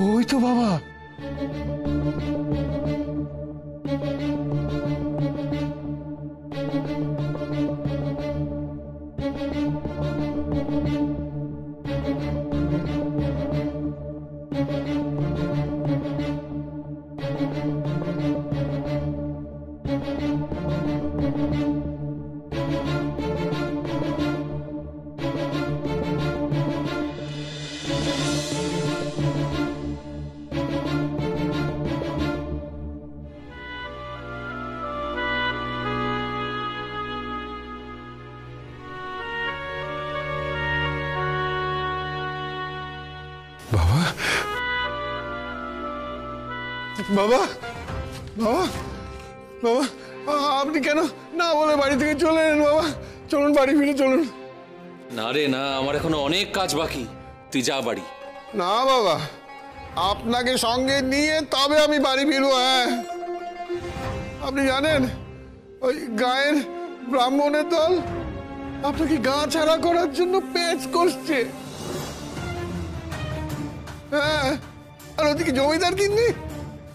ওই তো বাবা। বাবা বাবা বাবা বাবা, আপনি কেন না বলে বাড়ি থেকে চলে এলেন? বাবা চলুন বাড়ি ফিরে চলুন। না রে না, আমার এখনো অনেক কাজ বাকি, তুই যা বাড়ি। না বাবা, আপনাকে সঙ্গে নিয়ে তবে আমি বাড়ি ফিরবো। হ্যাঁ, আপনি জানেন ওই গায়ের ব্রাহ্মণের দল আপনাকে গা ছাড়া করার জন্য পেচ করছে। হ্যাঁ, আর ওদিকে জমিদার কিন্নি,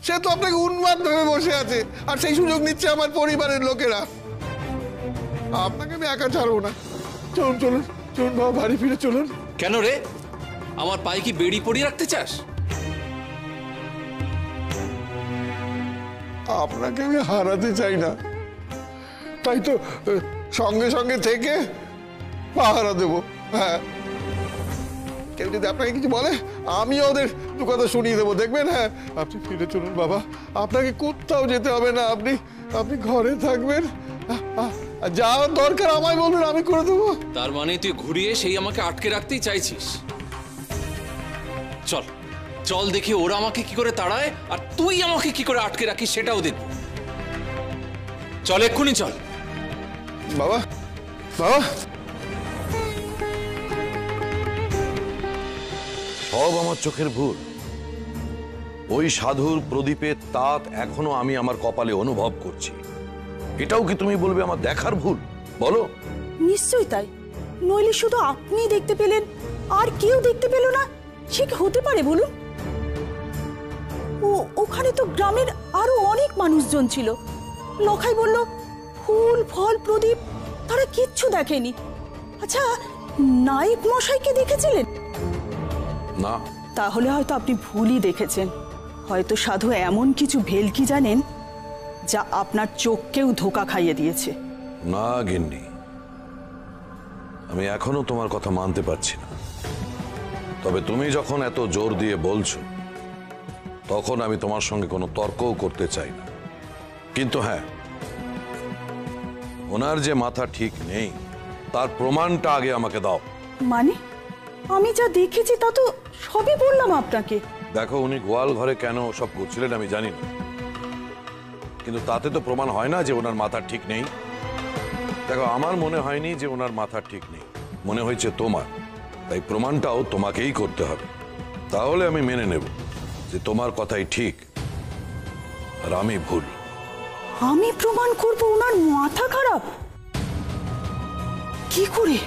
সে তো আপনাকে উন্মাদ ভেবে বসে আছে, আর সেই সুযোগ নিচ্ছে আমার পরিবারের লোকেরা। আপনাকে আমি একা ছাড়বো না। চলুন চলুন চলুন বাবা, বাড়ি ফিরে চলুন। কেন রে, আমার পায়ে কি বেড়ি পরিয়ে রাখতে চাস? আপনাকে আমি হারাতে চাই না, তাই তো সঙ্গে সঙ্গে থেকে পাহারা দেবো। হ্যাঁ, কেউ যদি আপনাকে কিছু বলে আমিও ওদের দু কথা শুনিয়ে দেবো, দেখবেন। হ্যাঁ, আপনি ফিরে চলুন বাবা, আপনাকে কোথাও যেতে হবে না। আপনি আপনি ঘরে থাকবেন, যা দরকার আমায় বলবেন, আমি করে দেবো। তার মানে তুই ঘুরিয়ে সেই আমাকে আটকে রাখতেই চাইছিস? চল চল দেখি ওরা আমাকে কি করে তাড়ায় আর তুই আমাকে কি করে আটকে রাখিস সেটাও দেখব। চল এক্ষুনি চল। বাবা বাবা, সব আমার চোখের ভুল। ওই সাধুর প্রদীপের তাত এখনো আমি আমার কপালে অনুভব করছি। এটাও কি তুমি বলবে আমার দেখার ভুল? বলো। নিশ্চয়ই তাই, নইলে শুধু আপনি দেখতে পেলেন আর কেউ দেখতে পেল না, সে কি হতে পারে বলুন? ওখানে তো গ্রামের আরো অনেক মানুষজন ছিল। লখাই বলল ফুল ফল প্রদীপ তারা কিচ্ছু দেখেনি। আচ্ছা, নায়েক মশাইকে দেখেছিলেন? না। তাহলে হয়তো আপনি ভুলই দেখেছেন। হয়তো সাধু এমন কিছু ভেলকি জানেন যা আপনার চোখকেও ধোঁকা খাইয়ে দিয়েছে। না গিন্নি, আমি এখনো তোমার কথা মানতে পারছি না। তবে তুমি যখন এত জোর দিয়ে বলছো, তখন আমি তোমার সঙ্গে কোনো তর্কও করতে চাই না। কিন্তু হ্যাঁ, ওনার যে মাথা ঠিক নেই তার প্রমাণটা আগে আমাকে দাও। মানে আমি যা দেখেছি তা তো সবই বললাম আপনাকে। দেখো, উনি গোয়াল ঘরে কেন সব করছিলেন আমি জানি না, কিন্তু তাতে তো প্রমাণ হয় না যে ওনার মাথা ঠিক নেই। দেখো, আমার মনে হয়নি যে ওনার মাথা ঠিক নেই, মনে হয়েছে তোমার। তাই প্রমাণটাও তোমাকেই করতে হবে। তাহলে আমি মেনে নেব যে তোমার কথাই ঠিক আর আমি ভুল। আমি প্রমাণ করব ওনার মাথা খারাপ? কি করে?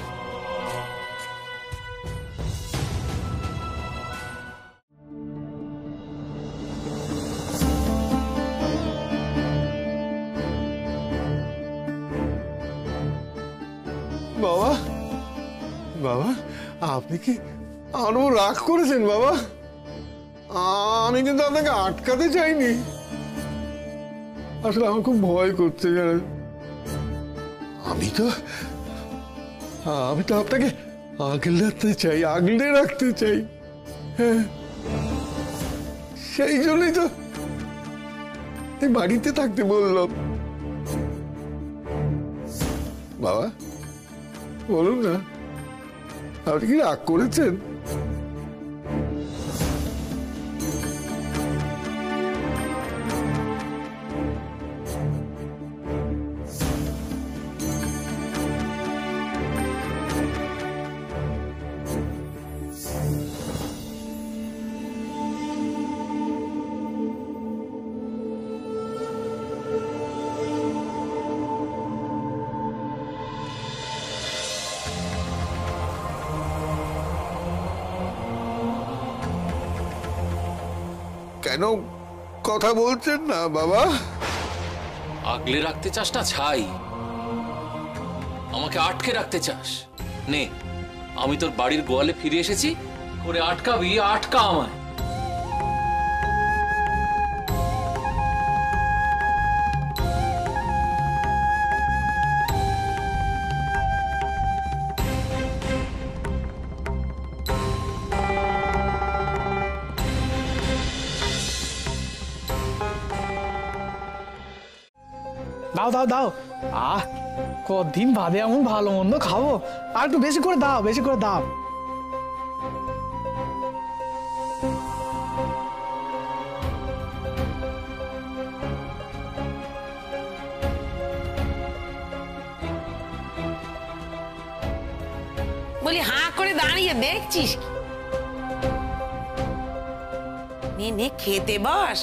বাবা বাবা, আপনি কি আরো রাগ করেছেন? বাবা, আমি কিন্তু আপনাকে আটকাতে চাইনি। আসলে আমার খুব ভয় করছে, জানেন। আমি তো আপনাকে আগলে রাখতে চাই। হ্যাঁ, সেই জন্যই তো বাড়িতে থাকতে বললাম। বাবা বলুন না, আপনি কি রাগ করেছেন? কেন কথা বলছেন না বাবা? আগলে রাখতে চাস না ছাই, আমাকে আটকে রাখতে চাস? নে, আমি তোর বাড়ির গোয়ালে ফিরে এসেছি, করে আটকাবি, আটকা আমায়। দাও দাও দাও, কদিন বাদে এমন ভালো মন্দ খাবো, আর একটু বেশি করে দাও, বেশি করে দাও। বলি হাঁ করে দাঁড়িয়ে দেখছিস কি? নে নে খেতে বস,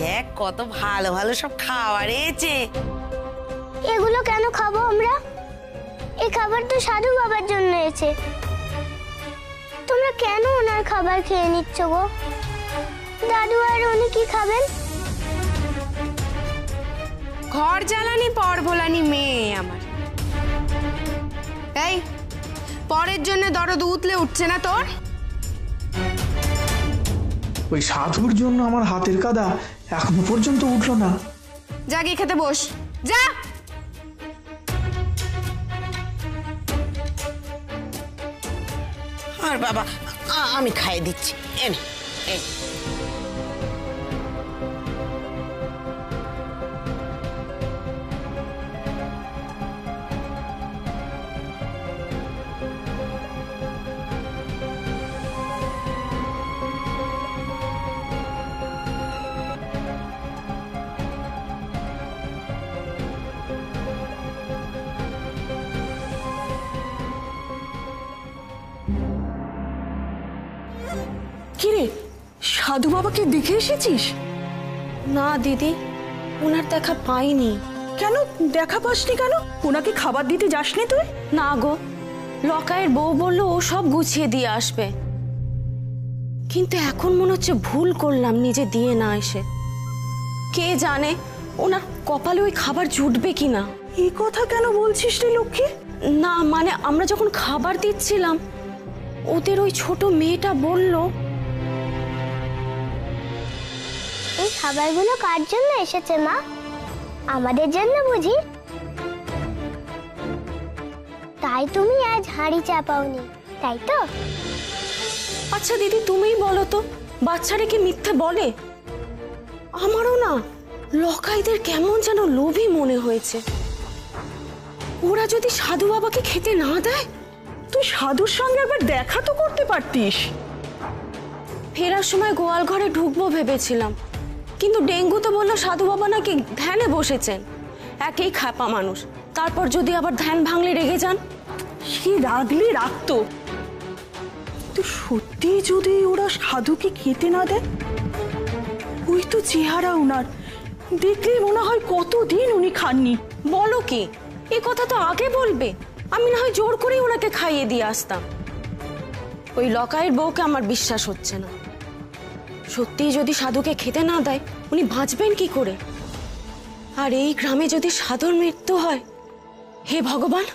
দেখ কত ভালো ভালো সব খাবার এসেছে। এগুলো কেন খাবো আমরা? এই খাবার তো সাধু বাবার জন্য এসেছে। তোমরা কেন ওনার খাবার খেয়ে নিচ্ছ গো? দাদু আর উনি কি খাবেন? ঘর জ্বালানি পর ভোলানি মেয়ে আমার। এই পরের জন্য দরদ উতলে উঠছে না তোর? ওই সাধুর জন্য আমার হাতের কাদা এখনো পর্যন্ত উঠলো না। যা গিয়ে খেতে বস, যা। আর বাবা আমি খাইয়ে দিচ্ছি, এন এন। কিরে, সাধু বাবাকে দেখে এসেছিস? না দিদি, ওনার দেখা পাইনি। কেন দেখা পাসনি কেন? ওনাকে খাবার দিতে যাসনি তুই? না গো, লকায়ের বউ বললো ও সব গুছিয়ে দিয়ে আসবে, কিন্তু এখন মনে হচ্ছে ভুল করলাম নিজে দিয়ে না এসে। কে জানে ওনার কপালে ওই খাবার জুটবে কিনা। এই কথা কেন বলছিস রে লক্ষ্মী? না মানে আমরা যখন খাবার দিচ্ছিলাম, ওদের ওই ছোট মেয়েটা বলল। এই খাবারগুলো কার জন্য এসেছে মা? আমাদের জন্য বুঝি? তাই তুমি আজ হাঁড়ি চাপাওনি, তাই তো? আচ্ছা দিদি, তুমিই বলো তো, বাচ্চারা কি মিথ্যে বলে? আমারও না লকাইদের কেমন যেন লোভী মনে হয়েছে। ওরা যদি সাধু বাবাকে খেতে না দেয়? তুই সাধুর সঙ্গে একবার দেখা তো করতে পারতিস। ফেরার সময় গোয়াল ঘরে ঢুকবো ভেবেছিলাম, কিন্তু ডেঙ্গু তো বললো সাধু বাবা নাকি ধ্যানে বসেছেন। একেই খাপা মানুষ, তারপর যদি আবার ধ্যান ভাঙলে রেগে যান। সে রাগলে রাখতো, তো সত্যি যদি ওরা সাধুকে খেতে না দেয়? ওই তো চেহারা ওনার, দেখলে মনে হয় কতদিন উনি খাননি। বলো কি, এ কথা তো আগে বলবে, আমি না হয় জোর করেই ওনাকে খাইয়ে দিয়ে আসতাম। ওই লকায়ের বউকে আমার বিশ্বাস হচ্ছে না। সত্যিই যদি সাধুকে খেতে না দেয়, উনি বাঁচবেন কি করে? আর এই গ্রামে যদি সাধুর মৃত্যু হয়, হে ভগবান,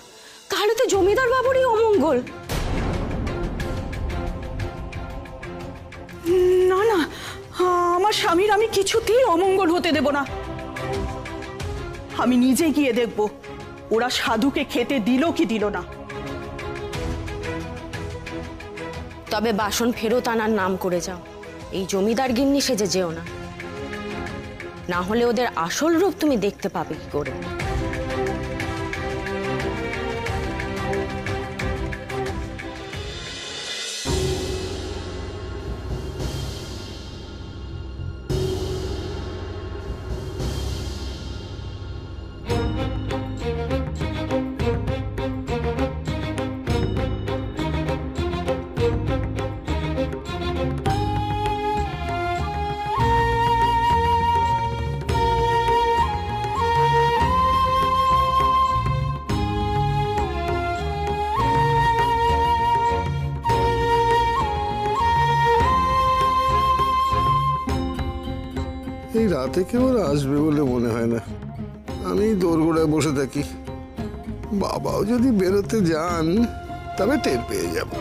তাহলে তো জমিদার বাবুরই অমঙ্গল। না না, আমার স্বামীর আমি কিছুতেই অমঙ্গল হতে দেব না। আমি নিজে গিয়ে দেখব ওরা সাধুকে খেতে দিল কি দিল না। তবে বাসন ফেরত আনার নাম করে যাও, এই জমিদার গিন্নি সেজে যেও না, না হলে ওদের আসল রূপ তুমি দেখতে পাবে কি করে। এই রাতে কেউ আর আসবে বলে মনে হয় না। আমি দোরগোড়ায় বসে থাকি। বাবাও যদি বেরোতে যান তবে টের পেয়ে যাব।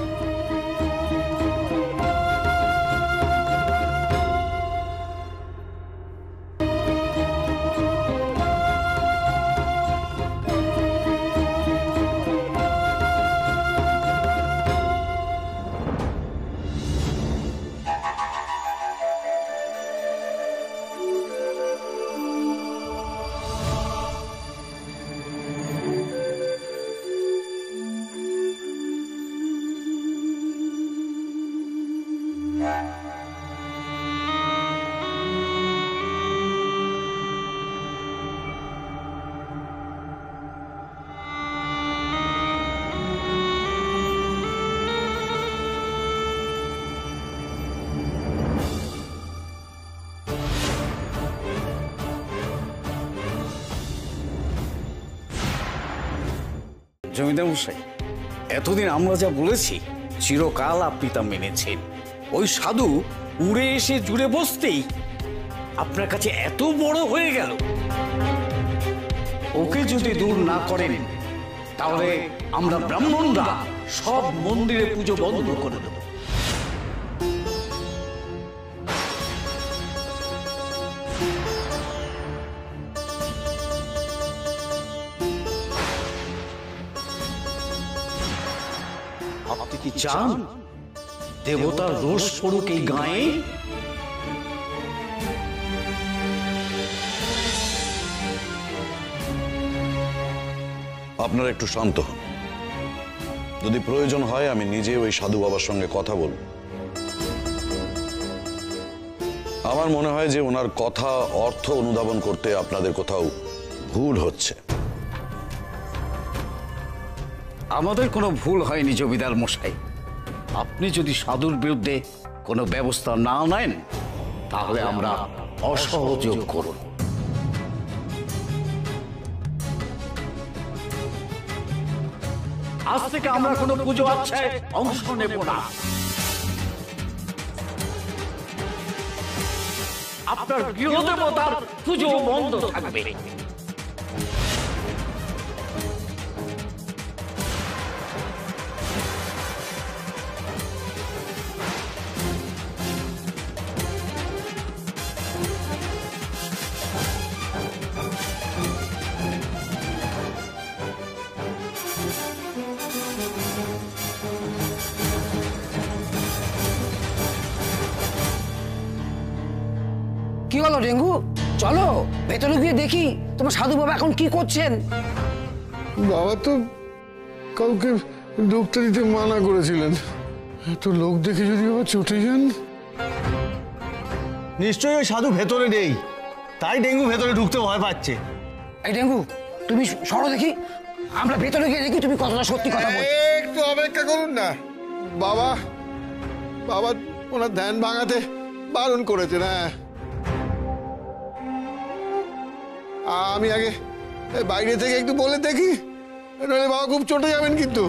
জমিদার মশাই, এতদিন আমরা যা বলেছি চিরকাল আপনি তা মেনেছেন। ওই সাধু উড়ে এসে জুড়ে বসতেই আপনার কাছে এত বড় হয়ে গেল। ওকে যদি দূর না করেন তাহলে আমরা ব্রাহ্মণরা সব মন্দিরে পুজো বন্ধ করে দেব। আপনি কি চান দেবতার রোষ পড়ুক এই গায়ে? আপনারা একটু শান্ত হন। যদি প্রয়োজন হয় আমি নিজে ওই সাধু বাবার সঙ্গে কথা বলব। আমার মনে হয় যে ওনার কথা অর্থ অনুধাবন করতে আপনাদের কোথাও ভুল হচ্ছে। আমাদের কোনো ভুল হয়নি জমিদার মশাই। আপনি যদি সাধুর বিরুদ্ধে কোনো ব্যবস্থা না নেন তাহলে আমরা অসহযোগ করব। আজ থেকে আমরা কোনো পুজো আচ্ছায় অংশ নেব না। আপনার গৃহদেবতার পুজো বন্ধ থাকবে। কি হলো ডেঙ্গু? চলো ভেতরে গিয়ে দেখি তোমার সাধু বাবা এখন কি করছেন। বাবা তো কাউকে ঢুকতে দিতে মানা করেছিলেন। এত লোক দেখে যদি বাবা চটে যান। নিশ্চয়ই ওই সাধু ভেতরে নেই, তাই ডেঙ্গু ভেতরে ঢুকতে ভয় পাচ্ছে। এই ডেঙ্গু তুমি সরো দেখি, আমরা ভেতরে গিয়ে দেখি তুমি কতটা সত্যি কথা বলছো। একটু অপেক্ষা করুন না। বাবা বাবা ওনার ধ্যান ভাঙাতে বারণ করেছেন। হ্যাঁ, আমি আগে বাইরে থেকে একটু বলে দেখি, নইলে বাবা খুব চটে যাবেন কিন্তু।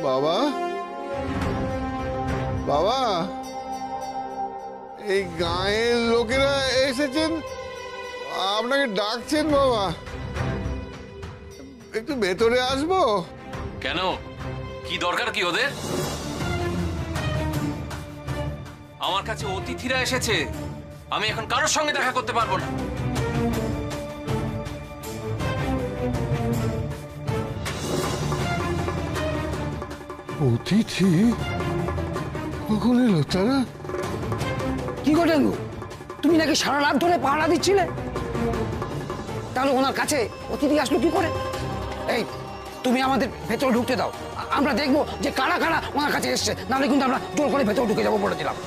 বাবা বাবা এই গাঁয়ের লোকেরা এসেছেন, আপনাকে ডাকছেন। বাবা একটু ভেতরে আসবো? কেন, কি দরকার কি ওদের? আমার কাছে অতিথিরা এসেছে, আমি এখন কারোর সঙ্গে দেখা করতে পারবো না। অতিথি কখন এলো তারা? কি গো ডেঙ্গু, তুমি নাকি সারা রাত ধরে পাহারা দিচ্ছিলে, তাহলে ওনার কাছে অতিথি আসলো কি করে? এই তুমি আমাদের ভেতরে ঢুকতে দাও, আমরা দেখবো যে কারা কারা ওনার কাছে এসছে, নাহলে কিন্তু আমরা জোর করে ভেতরে ঢুকে যাবো বলে দিলাম।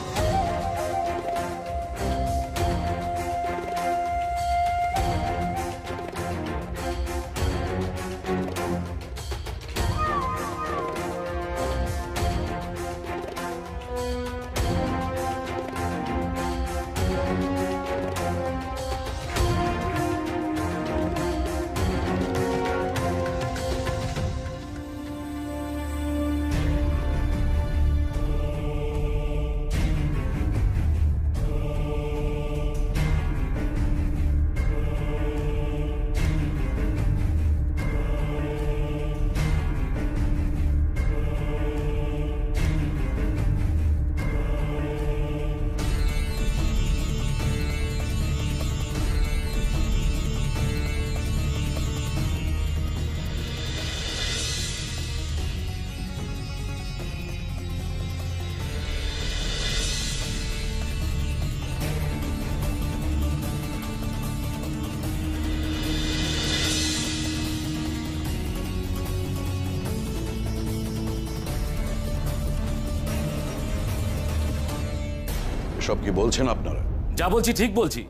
এসব কি বলছেন আপনারা? যা বলছি ঠিক বলছি।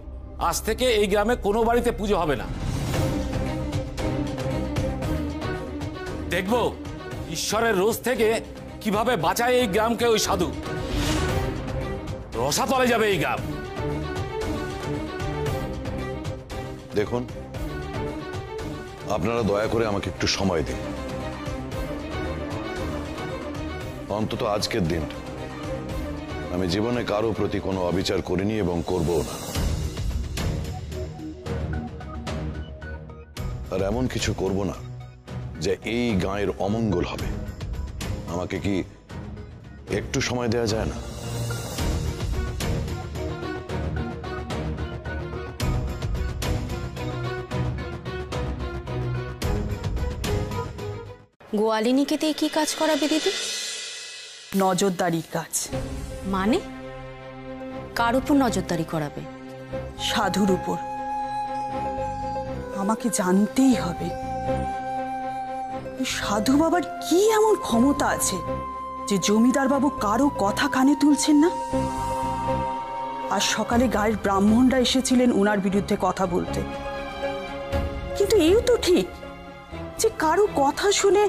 আজ থেকে এই গ্রামে কোনো বাড়িতে পুজো হবে না। দেখবো ঈশ্বরের রোজ থেকে কিভাবে বাঁচায় এই গ্রামকে ওই সাধু। রসাতলে যাবে এই গ্রাম। দেখুন, আপনারা দয়া করে আমাকে একটু সময় দিন। অন্তত আজকের দিনটা আমি জীবনে কারো প্রতি কোনো অবিচার করিনি এবং করবও না। আর এমন কিছু করব না যে এই গাঁয়ের অমঙ্গল হবে। আমাকে কি একটু সময় দেওয়া যায় না? গোয়ালিনীকে দিয়ে কি কাজ করাবে দিদি? নজরদারির কাজ। মানে কার উপর নজরদারি করাবে? সাধুর উপর। আমাকে জানতেই হবে সাধু বাবার কি এমন ক্ষমতা আছে যে জমিদার বাবু কারো কথা কানে তুলছেন না। আজ সকালে গায়ের ব্রাহ্মণরা এসেছিলেন ওনার বিরুদ্ধে কথা বলতে, কিন্তু এও তো ঠিক যে কারো কথা শুনে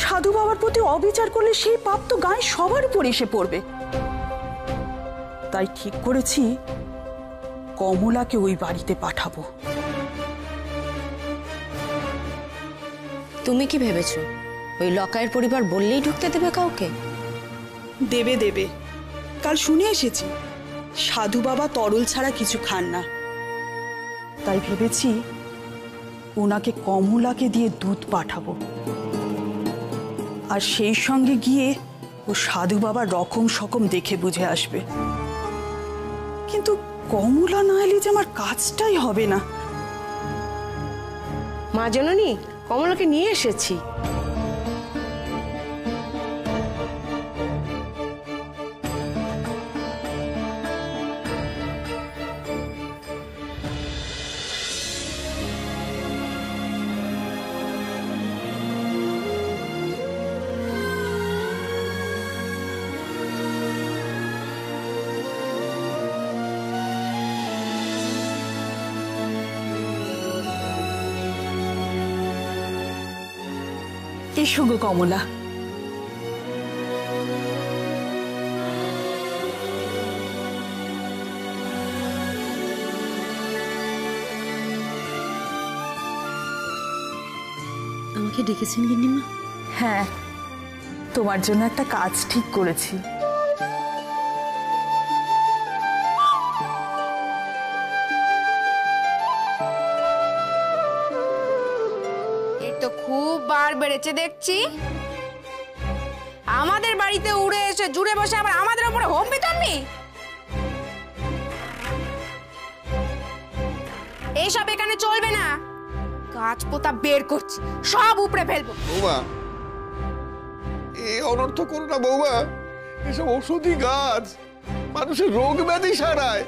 সাধু বাবার প্রতি অবিচার করলে সেই পাপ তো গায়ে সবার উপর এসে পড়বে। তাই ঠিক করেছি কমলাকে ওই বাড়িতে পাঠাবো। তুমি কি ভেবেছো ওই লকায়ের পরিবার বললেই ঢুকতে দেবে কাউকে? দেবে দেবে। কাল শুনে এসেছি সাধু বাবা তরল ছাড়া কিছু খান না। তাই ভেবেছি ওনাকে কমলাকে দিয়ে দুধ পাঠাবো, আর সেই সঙ্গে গিয়ে ও সাধু বাবার রকম সকম দেখে বুঝে আসবে। কিন্তু কমলা না এলে যে আমার কাজটাই হবে না। মা জননী, কমলাকে নিয়ে এসেছি। এসো গো কমলা। আমাকে ডেকেছেন গিন্নিমা? হ্যাঁ, তোমার জন্য একটা কাজ ঠিক করেছি। খুব বার বেড়েছে দেখছি। আমাদের বাড়িতে উড়ে এসে জুড়ে বসে আবার আমাদের উপরে হোম বিতরণী। এইসব এখানে চলবে না। গাছ পোতা বের করছি, সব উপড়ে ফেলবো। বৌমা, এই অনর্থ করো না বৌমা। এসব ঔষধি গাছ মানুষের রোগ ব্যাধি সারায়।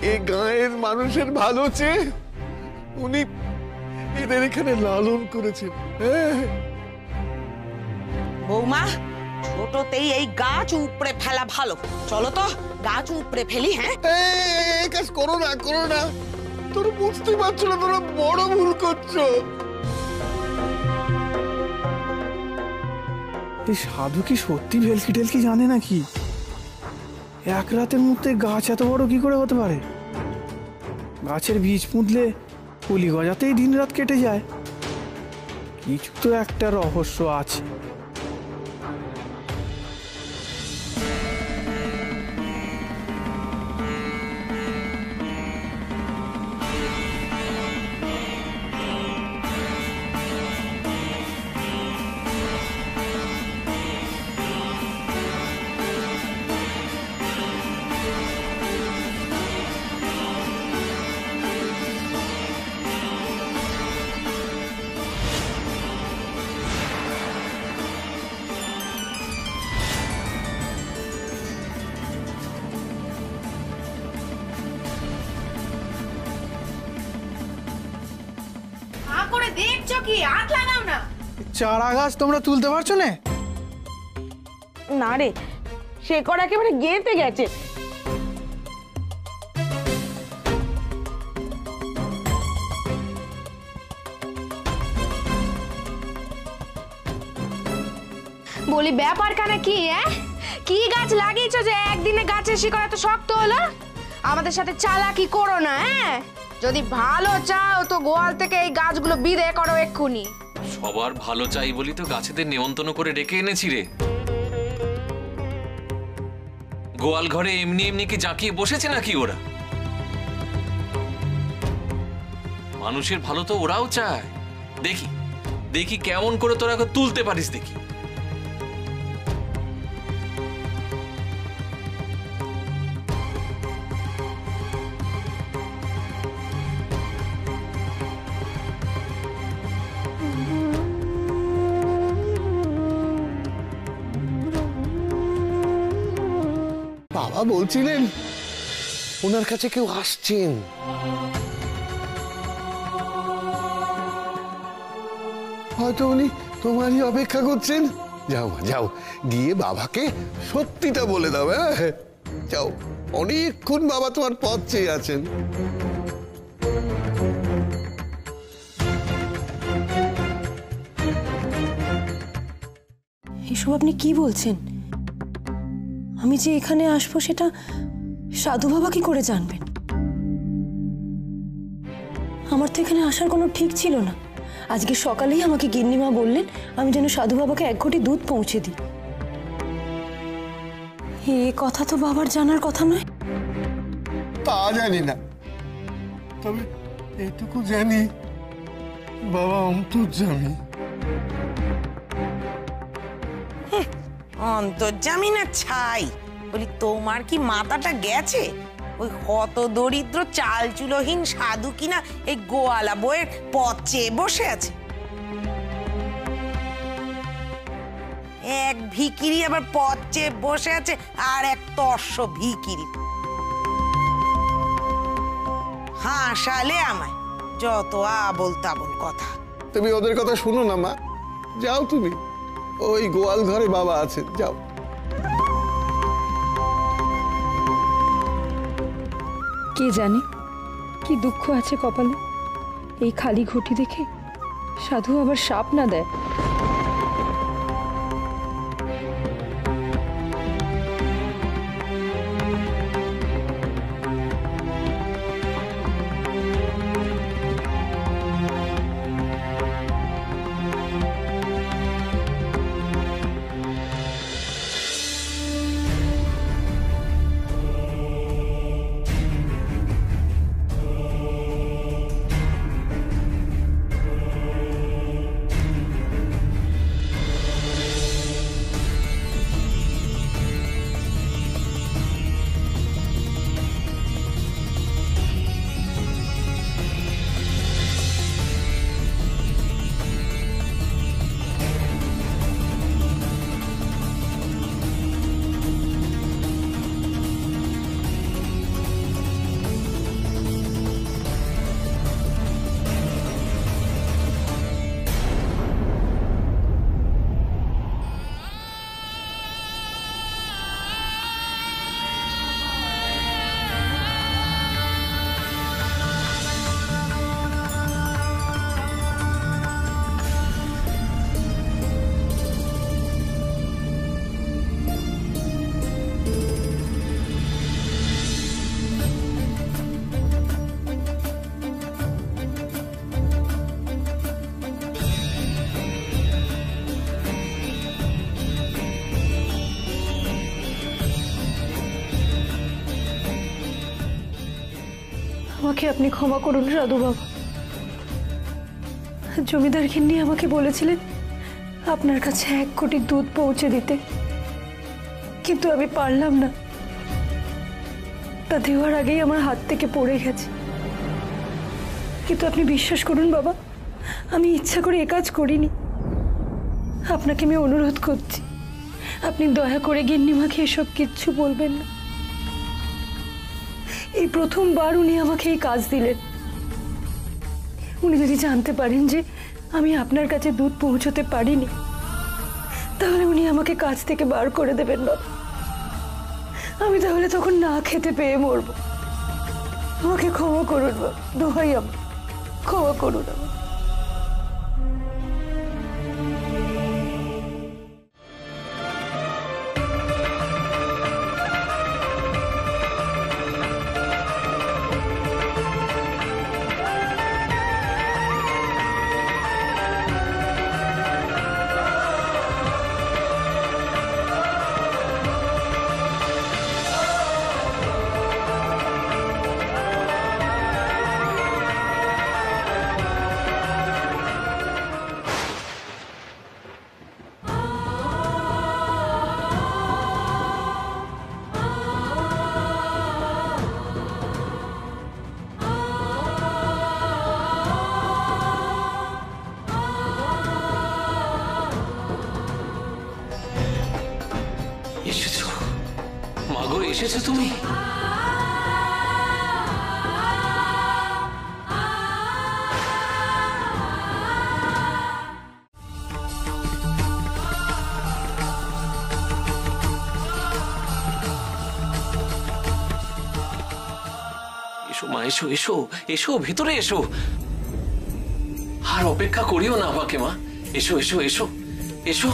এই গাঁয়ের মানুষের ভালো চেয়ে উনি এদের এখানে লালন করেছেন। বৌমা, ছোটতেই এই গাছ উপড়ে ফেলা ভালো। চলো তো গাছ উপড়ে ফেলি। হ্যাঁ, এই কাজ করো না, করো না। তোর বুঝতে পারছো না, তোরা বড় ভুল করছো। এই সাধু কি সত্যি ভেলকি টেলকি জানে নাকি? এক রাতের মধ্যে গাছ এত বড় কি করে হতে পারে? গাছের বীজ পুঁতলে কলি গজাতেই দিন রাত কেটে যায়। কিছু তো একটা রহস্য আছে। দেখছো কি? হাত লাগাও না। চারা গাছ তোমরা তুলতে পারছো না? না রে, শেকড় একেবারে গেঁথে গেছে। বলি ব্যাপারখানা কি? কি গাছ লাগিয়েছো যে একদিনে গাছের শিকড় এত শক্ত হলো? আমাদের সাথে চালাকি করো না। যদি ভালো চাও তো গোয়াল থেকে এই গাছগুলো বিদায় করো এক্ষুনি। সবার ভালো চাই বলি তো গাছেদের নেমন্তন্ন করে ডেকে এনেছি রে। গোয়াল ঘরে এমনি এমনি কি জাঁকিয়ে বসেছে নাকি ওরা? মানুষের ভালো তো ওরাও চায়। দেখি দেখি কেমন করে তোরা তুলতে পারিস দেখি। বাবা বলছিলেন ওনার কাছে কেউ আসছেন। হয়তো উনি তোমারই অপেক্ষা করছেন। যাও মা যাও, গিয়ে বাবাকে সত্যিটা বলে দাও। হ্যাঁ যাও, অনেকক্ষণ বাবা তোমার পথ চেয়ে আছেন। এসব আপনি কি বলছেন? আমি যে এখানে আসবো সেটা সাধু বাবা কি করে জানবেন? আমার তো এখানে আসার কোনো ঠিক ছিল না। আজকে সকালেই আমাকে গিন্নিমা বললেন আমি যেন সাধু বাবাকে 1 ঘটি দুধ পৌঁছে দিই। এ কথা তো বাবার জানার কথা নয়। তা জানি না, তবে এটুকু জানি বাবা অন্তর্যামী। অন্তর্যামী না ছাই? বলি তোমার কি মাথাটা গেছে? ওই কত দরিদ্র চাল চুলোহীন সাধু কিনা এই গোয়ালা বইয়ের পথ চেয়ে বসে আছে। এক ভিকিরি আবার পথ চেয়ে বসে আছে, আর এক তর্স ভিকিরি হাসালে আমায় যত আবল তাবল কথা। তুমি ওদের কথা শুনো না মা, যাও তুমি, ওই গোয়াল ঘরে বাবা আছেন, যাও। কে জানে কি দুঃখ আছে কপালে, এই খালি ঘটি দেখে সাধু আবার সাপ না দেয়। আমাকে আপনি ক্ষমা করুন সাধু বাবা। জমিদার গিন্নি আমাকে বলেছিলেন আপনার কাছে 1 কোটি দুধ পৌঁছে দিতে, কিন্তু আমি পারলাম না। তা দেওয়ার আগেই আমার হাত থেকে পড়ে গেছে। কিন্তু আপনি বিশ্বাস করুন বাবা, আমি ইচ্ছা করে এ কাজ করিনি। আপনাকে আমি অনুরোধ করছি, আপনি দয়া করে গিন্নিমাকে এসব কিচ্ছু বলবেন না। এই প্রথমবার উনি আমাকে এই কাজ দিলেন। উনি যদি জানতে পারেন যে আমি আপনার কাছে দুধ পৌঁছতে পারিনি, তাহলে উনি আমাকে কাজ থেকে বার করে দেবেন বাবা। আমি তাহলে তখন না খেতে পেয়ে মরবো। আমাকে ক্ষমা করুন বাবা, দোহাই আমার, ক্ষমা করুন আমার। এসেছো মাগো, এসেছো তুমি? এসো মা, এসো এসো এসো, ভিতরে এসো। আর অপেক্ষা করিও না আমাকে মা, এসো এসো এসো এসো।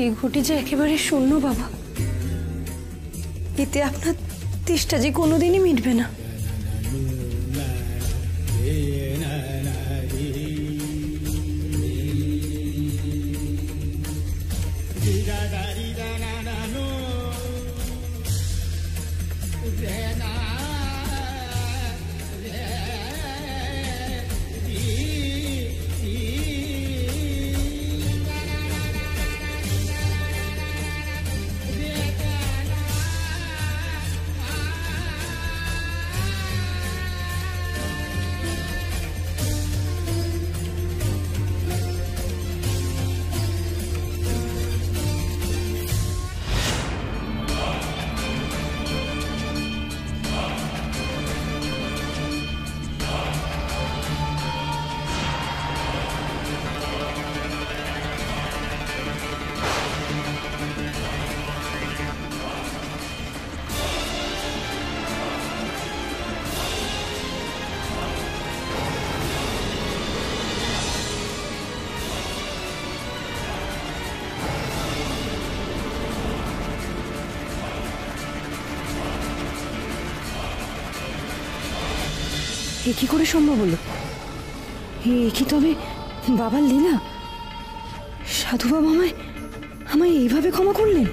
এই ঘটি যে একেবারে শূন্য বাবা, এতে আপনার তেষ্টা যে কোনোদিনই মিটবে না। এ কি করে সম্ভব হলো? এ কি তবে বাবার লীলা? সাধু বাবা আমায় এইভাবে ক্ষমা করলেন?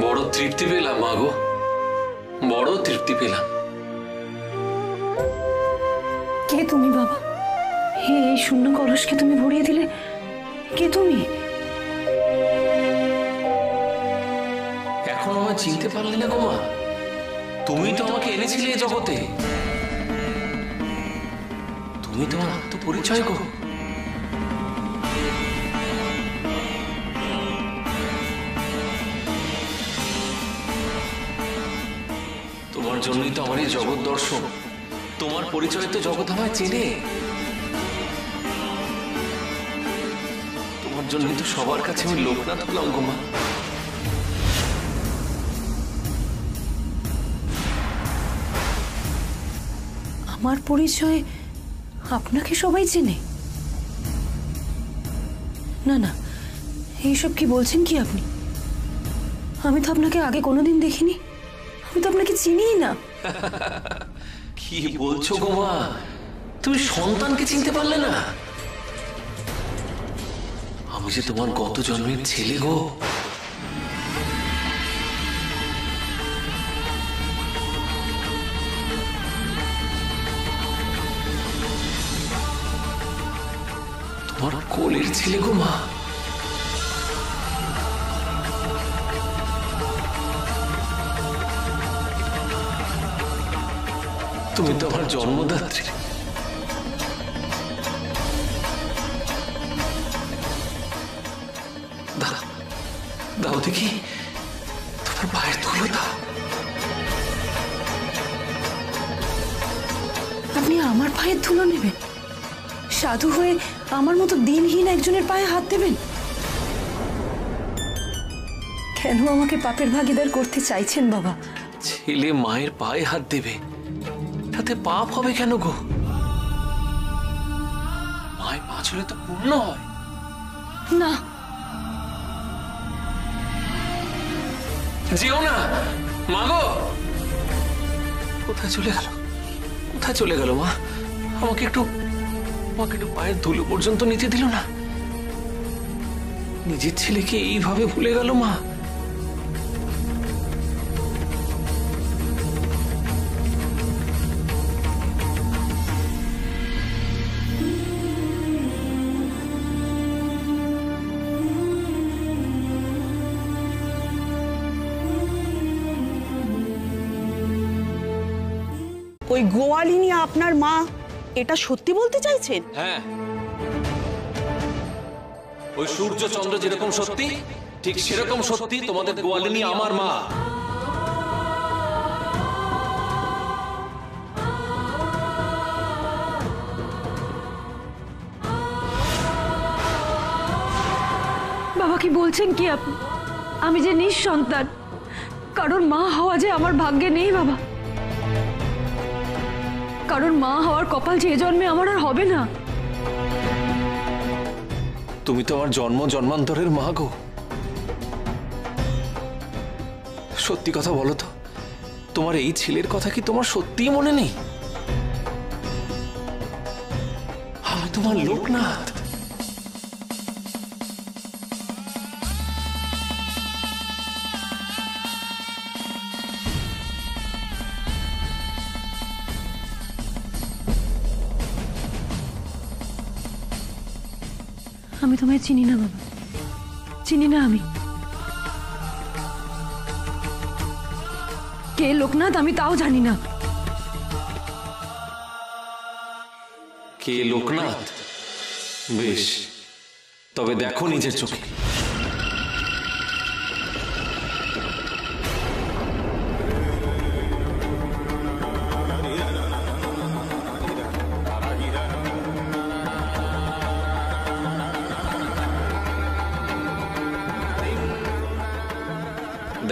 বড় তৃপ্তি পেলাম মাগো, বড় তৃপ্তি পেলাম। কে তুমি বাবা? এই শূন্য কলসকে তুমি ভরিয়ে দিলে, কে তুমি? এখন আমায় চিনতে পারলে না গো মা? তুমি তো আমাকে এনেছিলে এই জগতে, তুমি তোমার আত্মপরিচয় গো। তোমার জন্যই তো আমার এই জগৎ দর্শন, তোমার পরিচয় তো জগৎ আমায় চেনে। তোমার জন্যই তো সবার কাছে আমি লোকনাথ হলাম গো মা। আমার পরিচয় আপনাকে সবাই চেনে? না না, এইসব কি বলছেন কি আপনি? আমি তো আপনাকে আগে কোনোদিন দেখিনি, আমি তো আপনাকে চিনিই না। কি বলছো গো মা? তুমি সন্তানকে চিনতে পারলে না? আমি যে তোমার গত জন্মের ছেলে গো। তোমার কোলের ছেলে গো মা। তুমি তো আমার জন্মদাত্রী। দাও দেখি তোমার পায়ের ধুলো দাও। আপনি আমার পায়ের ধুলো নেবেন? সাধু হয়ে আমার মতো দিনহীন একজনের পায়ে হাত দেবেন? কেন আমাকে পাপের ভাগীদার করতে চাইছেন বাবা? ছেলে মায়ের পায়ে হাত দেবে, তাতে পাপ হবে কেন গো? মায়ের পা ছুঁলে তো পূর্ণ হয়। না, যেও না মা গো। কোথায় চলে গেল, কোথায় চলে গেল মা? আমাকে একটু পায়ের ধুলো পর্যন্ত নিতে দিল না। নিজের ছেলেকে এইভাবে ভুলে গেল মা। ওই গোয়ালিনী আপনার মা, এটা সত্যি বলতে চাইছেন? হ্যাঁ, ওই সূর্য চন্দ্র যেরকম সত্যি, ঠিক সেরকম সত্যি তোমাদের গোয়ালিনী আমার মা। বাবা কি বলছেন কি আপনি? আমি যে নিঃসন্তান, কারণ মা হওয়া যে আমার ভাগ্যে নেই বাবা। কারণ মা হওয়ার কপাল যে জন্মে আমার আর হবে না। তুমি তো আমার জন্ম জন্মান্তরের মা গো। সত্যি কথা বলো তো, তোমার এই ছেলের কথা কি তোমার সত্যিই মনে নেই? আমি তোমার লোকনাথ। আমি তোমায় চিনি না বাবা, চিনি না। আমি কে লোকনাথ আমি তাও জানি না। কে লোকনাথ? বেশ, তবে দেখো নিজের চোখে।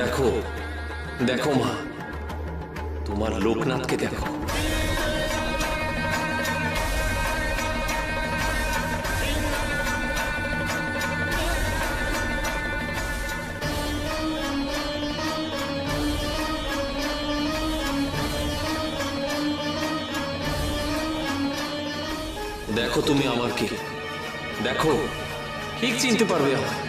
দেখো দেখো মা, তোমার লোকনাথকে দেখো। দেখো তুমি আমার কে, দেখো ঠিক চিনতে পারবে আমায়।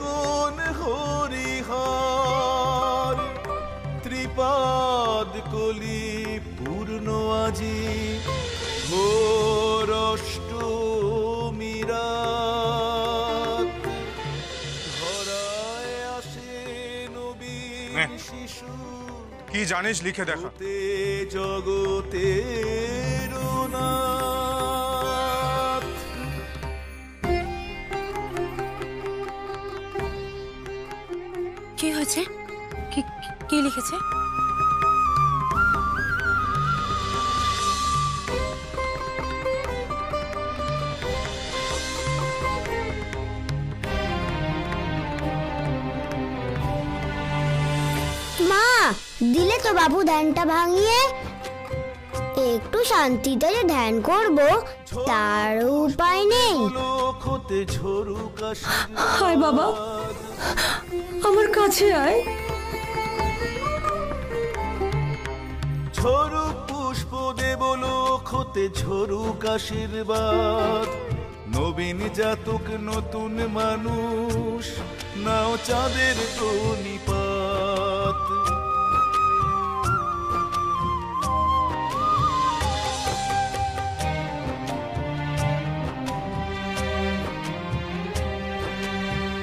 কোন হরিহর ত্রিপাদ কলি পূর্ণ আজি ঘোর অষ্টমীরা ধরায় আসে নবীন শিশু। কি জানিস লিখে দেখা। জগতের নাথ কি হয়েছে? কি লিখেছে? দিলে তো বাবু ধ্যানটা ভাঙিয়ে একটু শান্তিতে যে ধ্যান করব তার উপায় নেই। হায় বাবা, আমার কাছে আয়। ঝরুক পুষ্প দেব লোক হতে, ঝরুক আশীর্বাদ, নবীন জাতক নতুন মানুষ, নাও চাঁদের প্রণিপাত।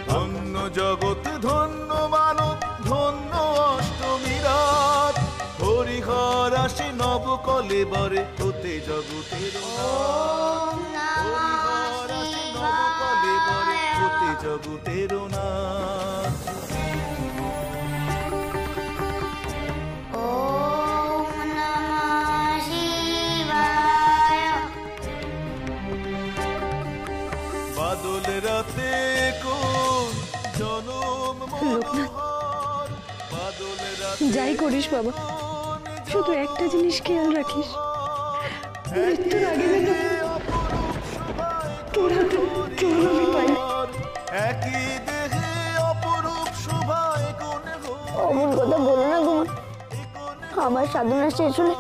ধন্য জগৎ, ধন্য মানব, ধন্য অষ্টমী রাত, হরিহর আসে নব কলেবরে হতে জগতের হরিহর আসে নব কলেবরে হতে জগতের নাথ। ওম নমঃ শিবায়। বাদল রাতে কোন জনম মনোহর, বাদল রাতে যাই করিস বাবা, শুধু একটা জিনিস খেয়াল রাখিস, মৃত্যুর আগে যেন তোর হাতে চরণ আমি পাই। একই দেহে অপরূপ শোভায় কোন অমন কথা বলো না গো, আমার সাধনা শেষ হলে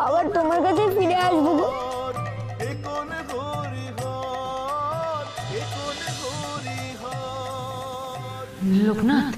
আবার তোমার কাছে ফিরে আসবো গো। কোন হরিহর, কোন হরিহর। লোকনাথ,